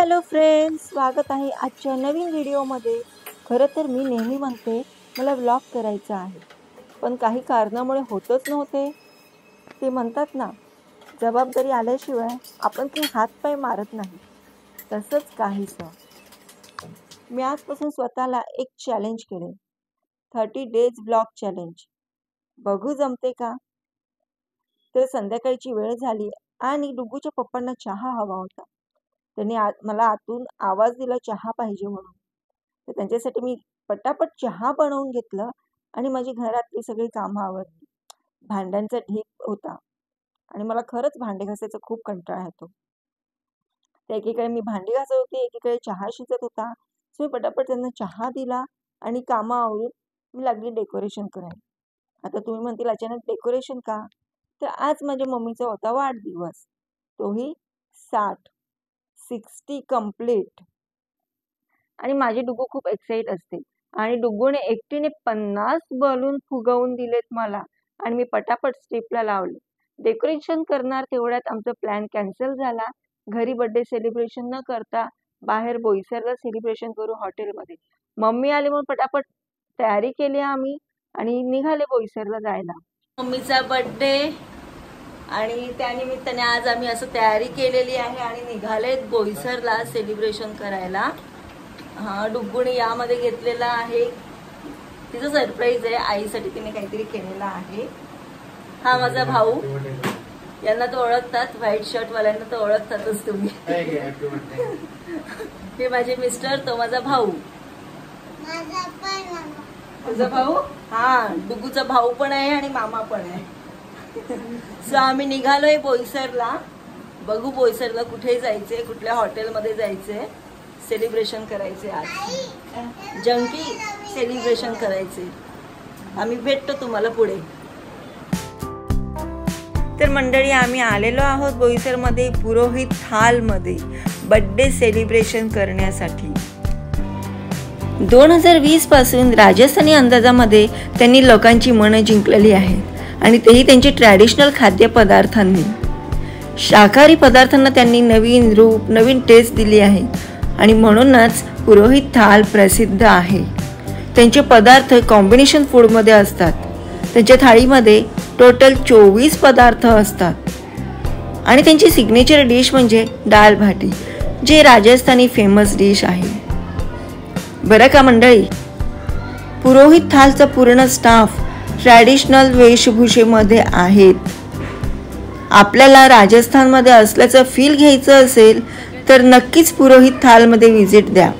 Hello friends, स्वागत आहे आजच्या नवीन व्हिडिओमध्ये। खरं तर मी नेहमी म्हणते मला व्लॉग करायचा आहे, पण काही कारणामुळे होतच नव्हते। ते म्हणतात ना, जबाबदारी आल्याशिवाय आपण काही हातपाय मारत नाही, तसंच काहीसं। मी आजपासून स्वतःला एक चॅलेंज केले, 30 डेज व्लॉग चॅलेंज। बघू जमते का। तर संध्याकाळची वेळ झाली आणि डुग्गूच्या पप्पांना चहा हवा होता। त्यांनी मला आतून आवाज दिला चहा पाहिजे म्हणून। तर त्यांच्यासाठी मी पटापट चहा बनवून घेतलं आणि माझी घरातली सगळी कामं आवरली। भांड्यांचा ढीग होता आणि मला खरंच भांडे घासायचा खूप कंटाळा येतो। तर एकीकडे मी भांडी घासत होते, एकीकडे चहा शिजत होता। सो मी पटापट त्यांना चहा दिला आणि कामं आवरून मी लागली डेकोरेशन करायला। आता तुम्ही म्हणतील अचानक डेकोरेशन का? तर आज माझ्या मम्मीचा होता वाढदिवस, तोही 60 कंप्लीट। आणि माझी डुग्गू खूप एक्साइट असते आणि डुग्गूने एकटीने 50 बलून फुगवून दिलेत मला आणि मी पटापट स्टेपला लावले। डेकोरेशन करणार तेवढ्यात आमचा प्लॅन कॅन्सल झाला। घरी बर्थडे सेलिब्रेशन न करता बाहेर बोईसरला सेलिब्रेशन करू हॉटेलमध्ये। मम्मी आली म्हणून पटापट तयारी केली आम्ही आणि निघाले बोईसरला जायला। मम्मीचा बर्थडे आणि त्यानिमित्ताने आज आम्ही असं तयारी केलेली आहे आणि निघालेत बोईसरला सेलिब्रेशन करायला। डुग्गूने यामध्ये घेतलेला आहे, तिचं सरप्राईज आहे, आईसाठी तिने काहीतरी केलेला आहे। हा माझा भाऊ, यांना तो ओळखतात, व्हाईट शर्ट वाल्यांना तो ओळखतातच तुम्ही। हे माझे मिस्टर, तो माझा भाऊ। तुझा भाऊ? हा, डुग्गूचा भाऊ पण आहे आणि मामा पण आहे। सो आम्ही निघालोय बोईसरला। बघू बोईसरला कुठे जायचे, कुठल्या हॉटेलमध्ये जायचे, सेलिब्रेशन करायचे। आज जंकी सेलिब्रेशन करायचे। आम्ही भेटतो तुम्हाला पुढे। तर मंडळी, आम्ही आलेलो आहोत बोईसरमध्ये पुरोहित हॉलमध्ये बर्थडे सेलिब्रेशन करण्यासाठी। 2020 पासून राजस्थानी अंदाजामध्ये त्यांनी लोकांची मनं जिंकलेली आहेत आणि तेही त्यांचे ट्रॅडिशनल खाद्यपदार्थांनी। शाकाहारी पदार्थांना त्यांनी नवीन रूप, नवीन टेस्ट दिली आहे आणि म्हणूनच पुरोहित थाल प्रसिद्ध आहे। त्यांचे पदार्थ कॉम्बिनेशन फूडमध्ये असतात। त्यांच्या थाळीमध्ये टोटल 24 पदार्थ असतात आणि त्यांची सिग्नेचर डिश म्हणजे दाल भाटी, जे राजस्थानी फेमस डिश आहे। बरं का मंडळी, पुरोहित थालचा पूर्ण स्टाफ ट्रॅडिशनल वेशभूषेमध्ये आहेत। आपल्याला राजस्थानमध्ये असल्याचं फील घ्यायचं असेल तर नक्कीच पुरोहित थालमध्ये व्हिजिट द्या।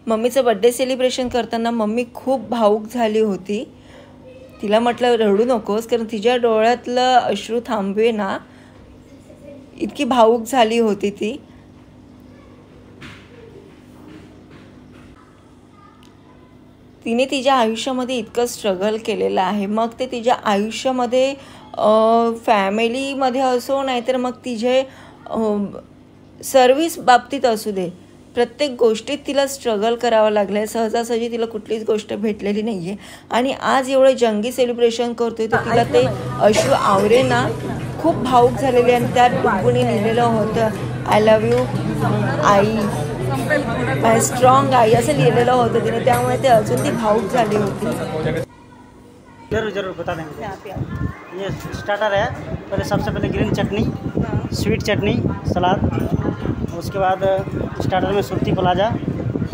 मम्मीचं बर्थडे सेलिब्रेशन करताना मम्मी खूप भावूक झाली होती। तिला म्हटलं रडू नकोस, कारण तिच्या डोळ्यातलं अश्रू थांबवे ना, इतकी भावूक झाली होती ती। तिने तिच्या आयुष्यामध्ये इतकं स्ट्रगल केलेलं आहे, मग ते तिच्या आयुष्यामध्ये फॅमिलीमध्ये असो नाहीतर मग तिचे सर्व्हिस बाबतीत असू दे, प्रत्येक गोष्टीत तिला स्ट्रगल करावं लागलं आहे। सहजासहजी तिला कुठलीच गोष्ट भेटलेली नाही आहे आणि आज एवढं जंगी सेलिब्रेशन करतोय तर तिला ते अश्रू आवरे ना, खूप भावूक झालेली। आणि त्यात डुग्गूने लिहिलेलं होतं, आय लव्ह यू आई, माय स्ट्रॉंग आई, असं लिहिलेलं होतं तिने, त्यामुळे ते अजून ती भावूक झाली होती। जरूर जरूर बता देंगे। ये स्टार्टर है, पहले सबसे पहले ग्रीन चटनी, स्वीट चटनी, सलाद, उसके बाद स्टार्टर में सुरती प्लाजा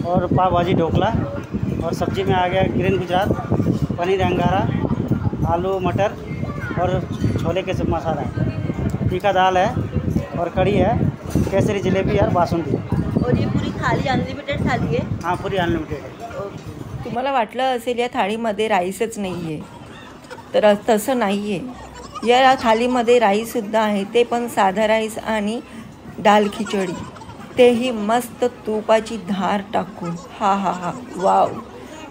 और पाव भाजी ढोकला, और सब्जी में आ गया ग्रीन गुजरात, पनीर अंगारा, आलू मटर और छोले के सब मसाला है, तीखा दाल है और कढ़ी है केसरी जलेबी और बासुंदी। और ये पूरी थाली अनलिमिटेड थाली है? हाँ, पूरी अनलिमिटेड है। तुम्हाला वाटलं असेल या थाळीमध्ये राईसच नाही आहे, तर तसं नाही आहे. या थालीमध्ये राईससुद्धा आहे, ते पण साधा राईस आणि दाल खिचडी, तेही मस्त तुपाची धार टाकून. हा हा हा, वाव,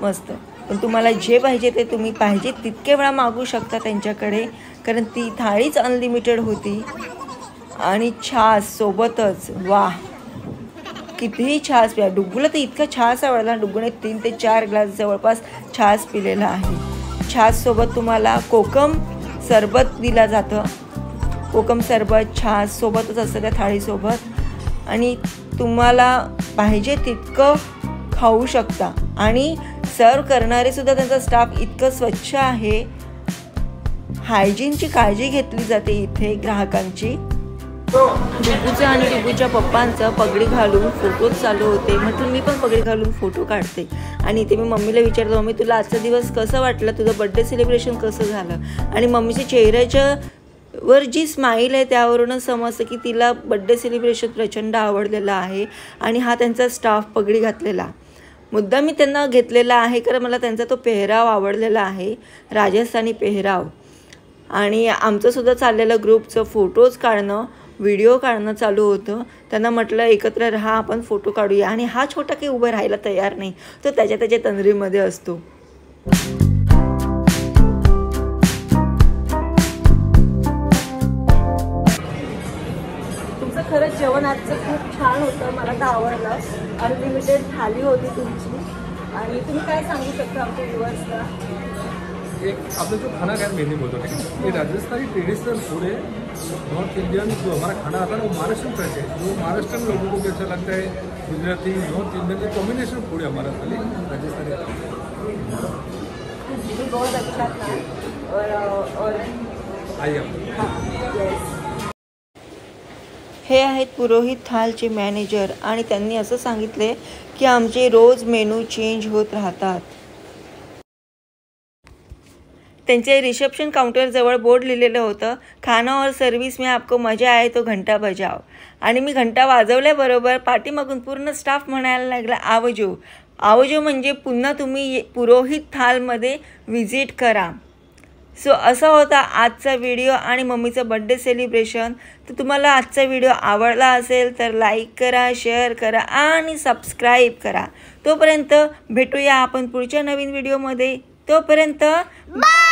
मस्त. पण तुम्हाला जे पाहिजे ते तुम्ही पाहिजे तितके वेळा मागू शकता त्यांच्याकडे, कारण ती थाळीच अनलिमिटेड होती. आणि छास सोबतच, वा, कितीही छास प्या. डुग्गूला तर इतका छास आवडला, डुग्गूने 3 ते 4 ग्लास जवळपास छास पिलेला आहे. छाससोबत तुम्हाला कोकम सरबत दिला जातं. कोकम सरबत छास सोबतच असतं त्या थाळीसोबत. आणि तुम्हाला पाहिजे तितकं खाऊ शकता. आणि सर्व करणारे सुद्धा त्यांचा स्टाफ इतकं स्वच्छ आहे. हायजीनची काळजी घेतली जाते इथे ग्राहकांची. डुग्गूचं आणि डुग्गूच्या पप्पांचं पगडी घालून फोटोज चालू होते. म्हटलं मी पण पगडी घालून फोटो काढते. आणि इथे मी मम्मीला विचारलं, मम्मी तुला आजचा दिवस कसं वाटलं, तुझं बड्डे सेलिब्रेशन कसं झालं. आणि मम्मीच्या चेहऱ्याच्या वर जी स्माईल आहे त्यावरूनच समजतं की तिला बड्डे सेलिब्रेशन प्रचंड आवडलेलं आहे. आणि हा त्यांचा स्टाफ पगडी घातलेला मुद्दा मी त्यांना घेतलेला आहे, कारण मला त्यांचा तो पेहराव आवडलेला आहे, राजस्थानी पेहराव. आणि आमचंसुद्धा चाललेलं ग्रुपचं फोटोज काढणं, व्हिडिओ काढणं चालू होतं. त्यांना म्हटलं एकत्र राहा, आपण फोटो काढूया. आणि हा छोटा काही उभं राहायला तयार नाही, तो त्याच्या तंद्रीमध्ये असतो. तुमचं खरंच जेवण आजचं खूप छान होतं, मला तर आवडलं. अनलिमिटेड थाली होती तुमची. आणि तुम्ही काय सांगू शकता आमच्या व्ह्युअर्सला? एक आपला जो खाना क्या मेन्यू बोलते हैं, ये राजस्थानी ट्रेडिशनल फूड है. नॉर्थ इंडियन जो हमारा खाना आता है वो महाराष्ट्र में है, जो महाराष्ट्र लोगों को कैसा लगता है, गुजराती नॉर्थ इंडियन का कॉम्बिनेशन फूड है हमारा थाली राजस्थानी. बहुत अच्छा था. और आइए. हे आहेत पुरोहित थालचे मॅनेजर. आणि त्यांनी असं सांगितले की आमचे रोज मेनू चेंज होत राहतात. त्यांचे रिसेप्शन काउंटरजवळ बोर्ड लिहिलेलं होतं, खाना और सर्विस में आपको मजा आए तो घंटा बजाव. आणि मी घंटा वाजवल्याबरोबर पाठीमागून पूर्ण स्टाफ म्हणायला लागला आवजो. आवजो म्हणजे पुन्हा तुम्ही पुरोहित थालमध्ये व्हिजिट करा. सो असा होता आजचा व्हिडिओ आणि मम्मीचं बड्डे सेलिब्रेशन. तर तुम्हाला आजचा व्हिडिओ आवडला असेल तर लाईक करा, शेअर करा आणि सबस्क्राईब करा. तोपर्यंत भेटूया आपण पुढच्या नवीन व्हिडिओमध्ये. तोपर्यंत बाय.